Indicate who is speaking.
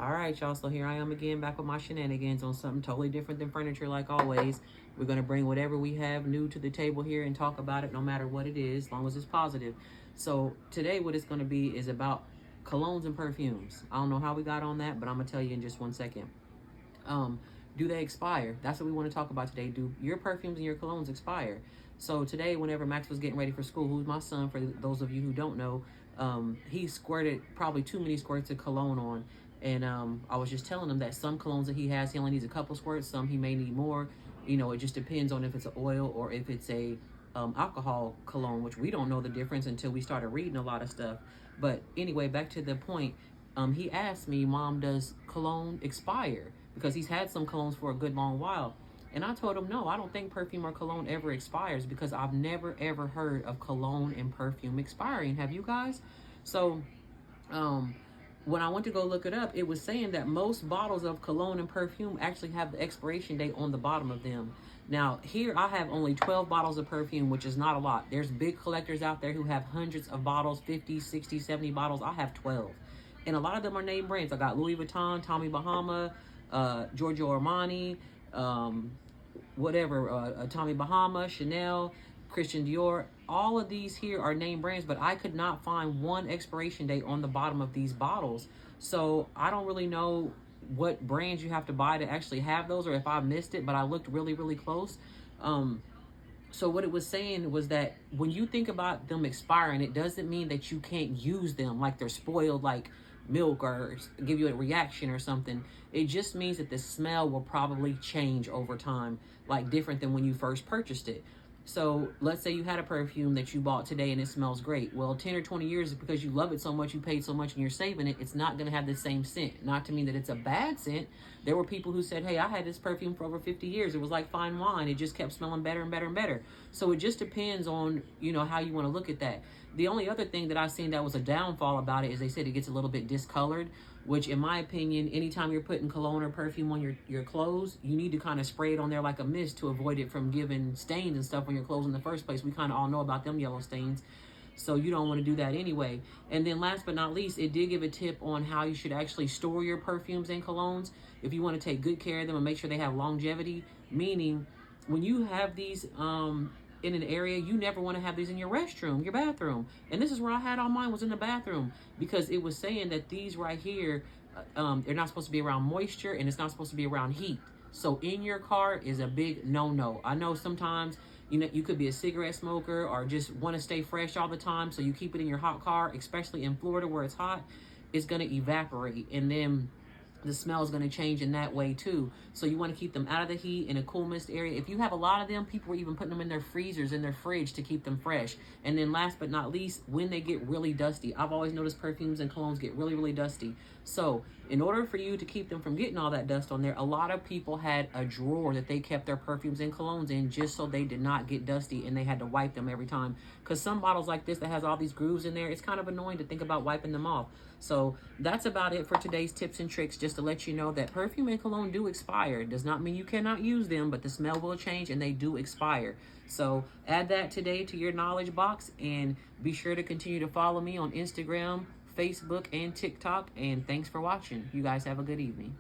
Speaker 1: All right, y'all. So here I am again, back with my shenanigans on something totally different than furniture, like always. We're going to bring whatever we have new to the table here and talk about it no matter what it is, as long as it's positive. So today, what it's going to be is about colognes and perfumes. I don't know how we got on that, but I'm going to tell you in just 1 second. Do they expire? That's what we want to talk about today. Do your perfumes and your colognes expire? So today, whenever Max was getting ready for school, who's my son, for those of you who don't know, he squirted probably too many squirts of cologne on. And I was just telling him that some colognes that he has, he only needs a couple squirts. Some he may need more. You know, it just depends on if it's an oil or if it's a alcohol cologne, which we don't know the difference until we started reading a lot of stuff. But anyway, back to the point. He asked me, Mom, does cologne expire? Because he's had some colognes for a good long while. And I told him, no, I don't think perfume or cologne ever expires, because I've never, ever heard of cologne and perfume expiring. Have you guys? So, when I went to go look it up, it was saying that most bottles of cologne and perfume actually have the expiration date on the bottom of them. Now, here I have only 12 bottles of perfume, which is not a lot. There's big collectors out there who have hundreds of bottles, 50, 60, 70 bottles. I have 12. And a lot of them are name brands. I got Louis Vuitton, Tommy Bahama, Giorgio Armani, Tommy Bahama, Chanel, Christian Dior. All of these here are name brands, but I could not find one expiration date on the bottom of these bottles. So I don't really know what brands you have to buy to actually have those, or if I missed it, but I looked really, really close. So what it was saying was that when you think about them expiring, it doesn't mean that you can't use them like they're spoiled, like milk, or give you a reaction or something. It just means that the smell will probably change over time, like different than when you first purchased it. So let's say you had a perfume that you bought today and it smells great. Well, 10 or 20 years, because you love it so much, you paid so much and you're saving it, it's not going to have the same scent. Not to mean that it's a bad scent. There were people who said, hey, I had this perfume for over 50 years. It was like fine wine. It just kept smelling better and better and better. So it just depends on, how you want to look at that. The only other thing that I've seen that was a downfall about it is they said it gets a little bit discolored, which in my opinion, anytime you're putting cologne or perfume on your clothes, you need to kind of spray it on there like a mist to avoid it from giving stains and stuff on your clothes in the first place. We kind of all know about them yellow stains. So you don't want to do that anyway. And then last but not least, it did give a tip on how you should actually store your perfumes and colognes if you want to take good care of them and make sure they have longevity. Meaning, when you have these in an area, you never want to have these in your restroom, your bathroom. And this is where I had all mine, was in the bathroom, because it was saying that these right here, they're not supposed to be around moisture, and it's not supposed to be around heat. So in your car is a big no-no. I know sometimes, you could be a cigarette smoker or just want to stay fresh all the time, so you keep it in your hot car, especially in Florida where it's hot. It's going to evaporate, and then the smell is going to change in that way too. So you want to keep them out of the heat in a cool mist area. If you have a lot of them, people are even putting them in their freezers, in their fridge, to keep them fresh. And then last but not least, when they get really dusty, I've always noticed perfumes and colognes get really, really dusty. So in order for you to keep them from getting all that dust on there, a lot of people had a drawer that they kept their perfumes and colognes in, just so they did not get dusty and they had to wipe them every time. Because some bottles like this that has all these grooves in there, it's kind of annoying to think about wiping them off. So that's about it for today's tips and tricks, just to let you know that perfume and cologne do expire. It does not mean you cannot use them, but the smell will change and they do expire. So add that today to your knowledge box, and be sure to continue to follow me on Instagram, Facebook, and TikTok. And thanks for watching. You guys have a good evening.